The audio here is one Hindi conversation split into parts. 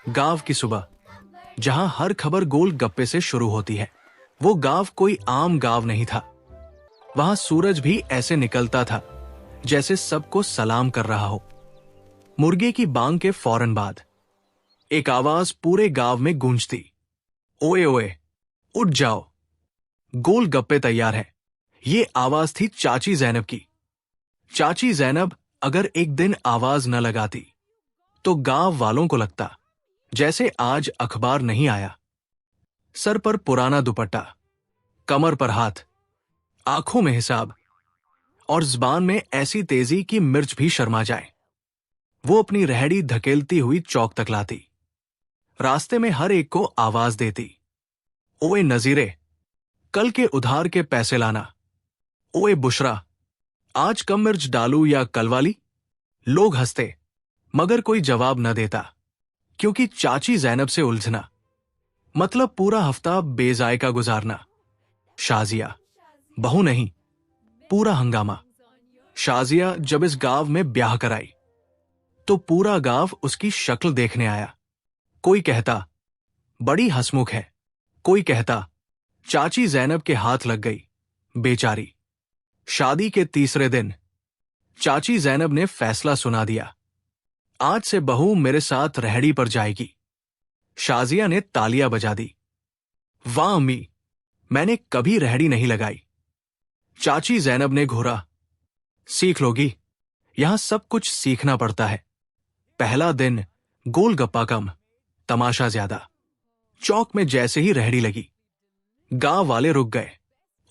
गांव की सुबह, जहां हर खबर गोल गप्पे से शुरू होती है। वो गांव कोई आम गांव नहीं था। वहां सूरज भी ऐसे निकलता था जैसे सबको सलाम कर रहा हो। मुर्गे की बांग के फौरन बाद एक आवाज पूरे गांव में गूंजती, ओए ओए, उठ जाओ, गोल गप्पे तैयार हैं। ये आवाज थी चाची जैनब की। चाची जैनब अगर एक दिन आवाज न लगाती तो गांव वालों को लगता जैसे आज अखबार नहीं आया। सर पर पुराना दुपट्टा, कमर पर हाथ, आंखों में हिसाब और जुबान में ऐसी तेजी कि मिर्च भी शर्मा जाए। वो अपनी रेहड़ी धकेलती हुई चौक तक लाती। रास्ते में हर एक को आवाज देती, ओए नजीरे, कल के उधार के पैसे लाना। ओए बुशरा, आज कम मिर्च डालू या कल वाली। लोग हंसते मगर कोई जवाब न देता, क्योंकि चाची जैनब से उलझना मतलब पूरा हफ्ता बेजायका गुजारना। शाजिया, बहू नहीं, पूरा हंगामा। शाजिया जब इस गांव में ब्याह कराई तो पूरा गांव उसकी शक्ल देखने आया। कोई कहता बड़ी हंसमुख है, कोई कहता चाची जैनब के हाथ लग गई, बेचारी। शादी के तीसरे दिन चाची जैनब ने फैसला सुना दिया, आज से बहू मेरे साथ रेहड़ी पर जाएगी। शाजिया ने तालियां बजा दी, वाह अम्मी, मैंने कभी रेहड़ी नहीं लगाई। चाची जैनब ने घूरा, सीख लोगी, यहां सब कुछ सीखना पड़ता है। पहला दिन गोलगप्पा कम, तमाशा ज्यादा। चौक में जैसे ही रेहड़ी लगी, गांव वाले रुक गए।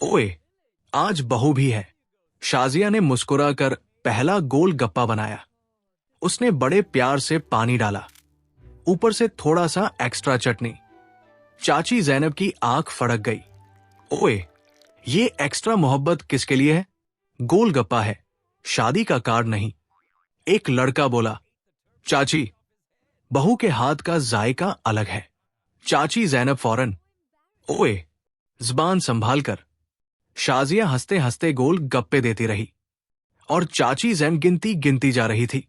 ओए, आज बहू भी है। शाजिया ने मुस्कुराकर पहला गोल गप्पा बनाया। उसने बड़े प्यार से पानी डाला, ऊपर से थोड़ा सा एक्स्ट्रा चटनी। चाची जैनब की आंख फड़क गई। ओए, ये एक्स्ट्रा मोहब्बत किसके लिए है? गोल गप्पा है, शादी का कार्ड नहीं। एक लड़का बोला, चाची, बहू के हाथ का जायका अलग है। चाची जैनब फौरन, ओए, जुबान संभाल कर। शाजिया हंसते हंसते गोल गप्पे देती रही और चाची जैनब गिनती गिनती जा रही थी।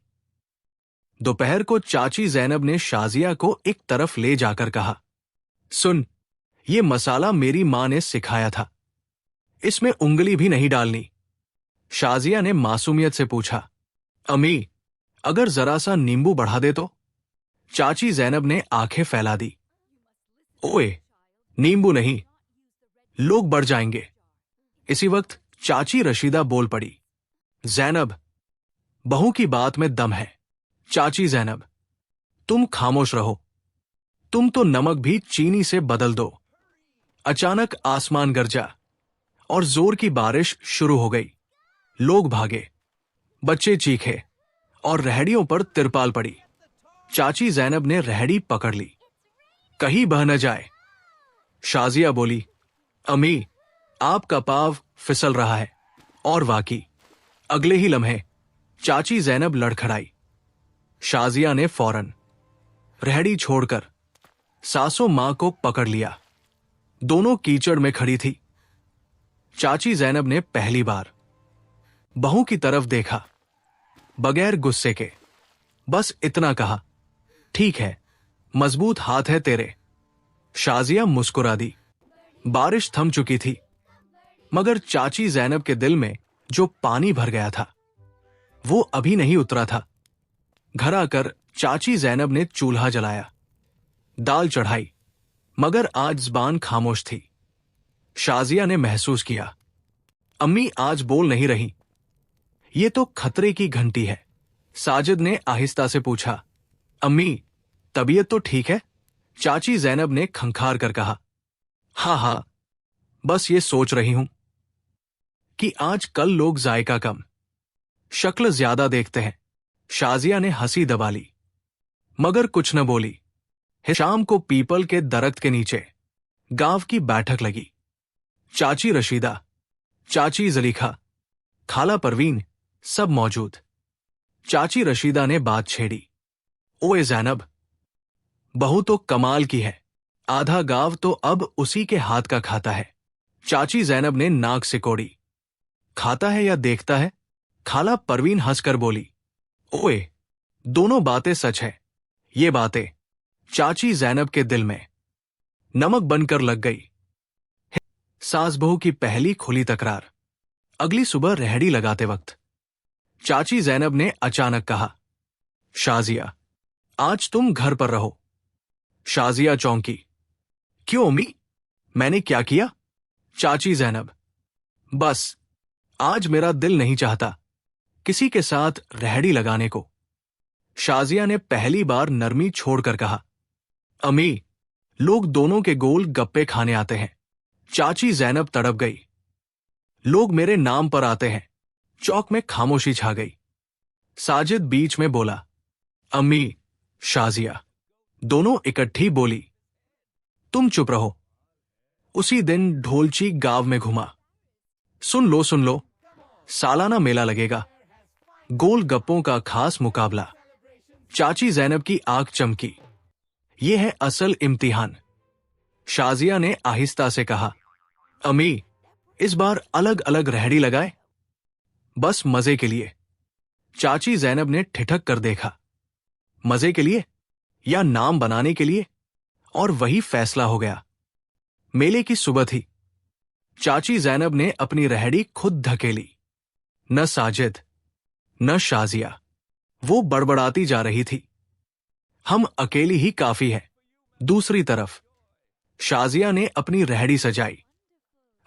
दोपहर को चाची जैनब ने शाजिया को एक तरफ ले जाकर कहा, सुन, ये मसाला मेरी मां ने सिखाया था, इसमें उंगली भी नहीं डालनी। शाजिया ने मासूमियत से पूछा, अम्मी, अगर जरा सा नींबू बढ़ा दे तो? चाची जैनब ने आंखें फैला दी, ओए, नींबू नहीं, लोग बढ़ जाएंगे। इसी वक्त चाची रशीदा बोल पड़ी, जैनब, बहू की बात में दम है। चाची जैनब, तुम खामोश रहो, तुम तो नमक भी चीनी से बदल दो। अचानक आसमान गरजा और जोर की बारिश शुरू हो गई। लोग भागे, बच्चे चीखे और रेहड़ियों पर तिरपाल पड़ी। चाची जैनब ने रेहड़ी पकड़ ली, कहीं बह न जाए। शाजिया बोली, अम्मी, आपका पाव फिसल रहा है। और वाकई अगले ही लम्हे चाची जैनब लड़खड़ाई। शाजिया ने फौरन रेहड़ी छोड़कर सासू मां को पकड़ लिया। दोनों कीचड़ में खड़ी थी। चाची जैनब ने पहली बार बहू की तरफ देखा, बगैर गुस्से के, बस इतना कहा, ठीक है, मजबूत हाथ है तेरे। शाजिया मुस्कुरा दी। बारिश थम चुकी थी, मगर चाची जैनब के दिल में जो पानी भर गया था वो अभी नहीं उतरा था। घर आकर चाची जैनब ने चूल्हा जलाया, दाल चढ़ाई, मगर आज जुबान खामोश थी। शाजिया ने महसूस किया, अम्मी आज बोल नहीं रही। ये तो खतरे की घंटी है। साजिद ने आहिस्ता से पूछा, अम्मी, तबीयत तो ठीक है? चाची जैनब ने खंखार कर कहा, हाँ, बस ये सोच रही हूं कि आज कल लोग जायका कम, शक्ल ज्यादा देखते हैं। शाजिया ने हंसी दबा ली, मगर कुछ न बोली। शाम को पीपल के दरख्त के नीचे गांव की बैठक लगी। चाची रशीदा, चाची जलीखा, खाला परवीन सब मौजूद। चाची रशीदा ने बात छेड़ी, ओए जैनब, बहू तो कमाल की है, आधा गांव तो अब उसी के हाथ का खाता है। चाची जैनब ने नाक सिकोड़ी, खाता है या देखता है? खाला परवीन हंसकर बोली, ओए, दोनों बातें सच है। ये बातें चाची जैनब के दिल में नमक बनकर लग गई। सास बहू की पहली खुली तकरार। अगली सुबह रेहड़ी लगाते वक्त चाची जैनब ने अचानक कहा, शाजिया, आज तुम घर पर रहो। शाजिया चौंकी। क्यों अम्मी, मैंने क्या किया? चाची जैनब, बस आज मेरा दिल नहीं चाहता किसी के साथ रेहड़ी लगाने को। शाजिया ने पहली बार नरमी छोड़कर कहा, अम्मी, लोग दोनों के गोल गप्पे खाने आते हैं। चाची जैनब तड़प गई। लोग मेरे नाम पर आते हैं। चौक में खामोशी छा गई। साजिद बीच में बोला, अम्मी, शाजिया। दोनों इकट्ठी बोली, तुम चुप रहो। उसी दिन ढोलची गांव में घुमा। सुन लो, सालाना मेला लगेगा, गोल गप्पों का खास मुकाबला। चाची जैनब की आंख चमकी। यह है असल इम्तिहान। शाजिया ने आहिस्ता से कहा, अम्मी, इस बार अलग अलग रेहड़ी लगाए, बस मजे के लिए। चाची जैनब ने ठिठक कर देखा। मजे के लिए या नाम बनाने के लिए? और वही फैसला हो गया। मेले की सुबह थी। चाची जैनब ने अपनी रेहड़ी खुद धकेली। न साजिद न शाजिया। वो बड़बड़ाती जा रही थी, हम अकेली ही काफी है। दूसरी तरफ शाजिया ने अपनी रेहड़ी सजाई।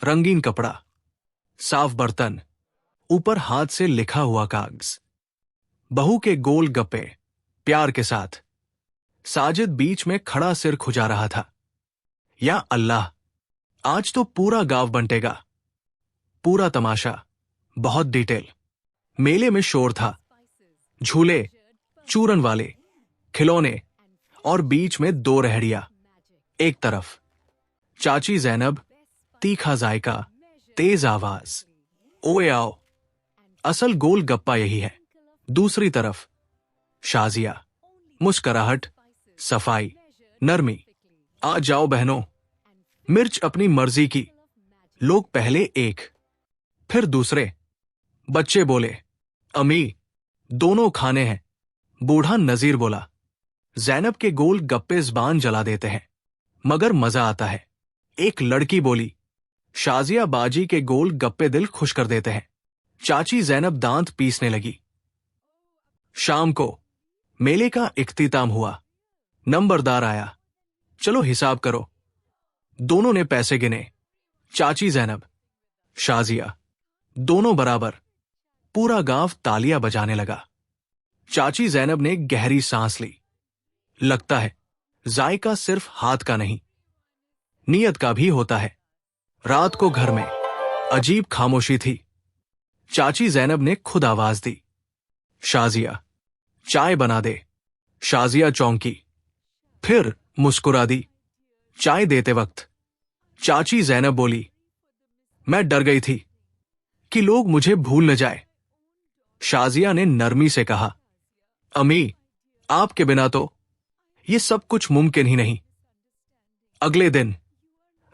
रंगीन कपड़ा, साफ बर्तन, ऊपर हाथ से लिखा हुआ कागज। बहू के गोल गप्पे, प्यार के साथ। साजिद बीच में खड़ा सिर खुजा रहा था। या अल्लाह, आज तो पूरा गांव बंटेगा। पूरा तमाशा, बहुत डिटेल। मेले में शोर था। झूले, चूरन वाले, खिलौने और बीच में दो रेहड़ियां। एक तरफ चाची जैनब, तीखा जायका, तेज आवाज, ओए आओ, असल गोल गप्पा यही है। दूसरी तरफ शाजिया, मुस्कुराहट, सफाई, नरमी, आ जाओ बहनों। मिर्च अपनी मर्जी की। लोग पहले एक, फिर दूसरे। बच्चे बोले, अम्मी, दोनों खाने हैं। बूढ़ा नजीर बोला, जैनब के गोल गप्पे ज़बान जला देते हैं, मगर मजा आता है। एक लड़की बोली, शाजिया बाजी के गोल गप्पे दिल खुश कर देते हैं। चाची जैनब दांत पीसने लगी। शाम को मेले का इख्तिताम हुआ। नंबरदार आया। चलो हिसाब करो। दोनों ने पैसे गिने। चाची जैनब, शाजिया, दोनों बराबर। पूरा गांव तालियां बजाने लगा। चाची जैनब ने गहरी सांस ली। लगता है जायका सिर्फ हाथ का नहीं, नियत का भी होता है। रात को घर में अजीब खामोशी थी। चाची जैनब ने खुद आवाज दी, शाजिया, चाय बना दे। शाजिया चौंकी, फिर मुस्कुरा दी। चाय देते वक्त चाची जैनब बोली, मैं डर गई थी कि लोग मुझे भूल न जाए। शाजिया ने नरमी से कहा, अम्मी, आपके बिना तो ये सब कुछ मुमकिन ही नहीं। अगले दिन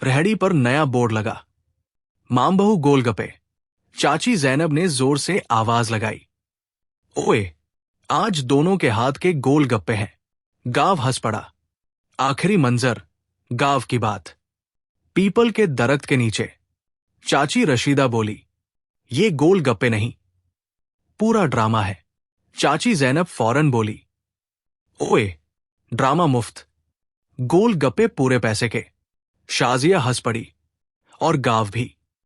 रेहड़ी पर नया बोर्ड लगा, मां बहू गोलगप्पे। चाची जैनब ने जोर से आवाज लगाई, ओए, आज दोनों के हाथ के गोलगप्पे हैं। गांव हंस पड़ा। आखिरी मंजर, गांव की बात। पीपल के दरख्त के नीचे चाची रशीदा बोली, ये गोलगप्पे नहीं, पूरा ड्रामा है। चाची जैनब फौरन बोली, ओए, ड्रामा मुफ्त, गोलगप्पे पूरे पैसे के। शाजिया हंस पड़ी, और गांव भी।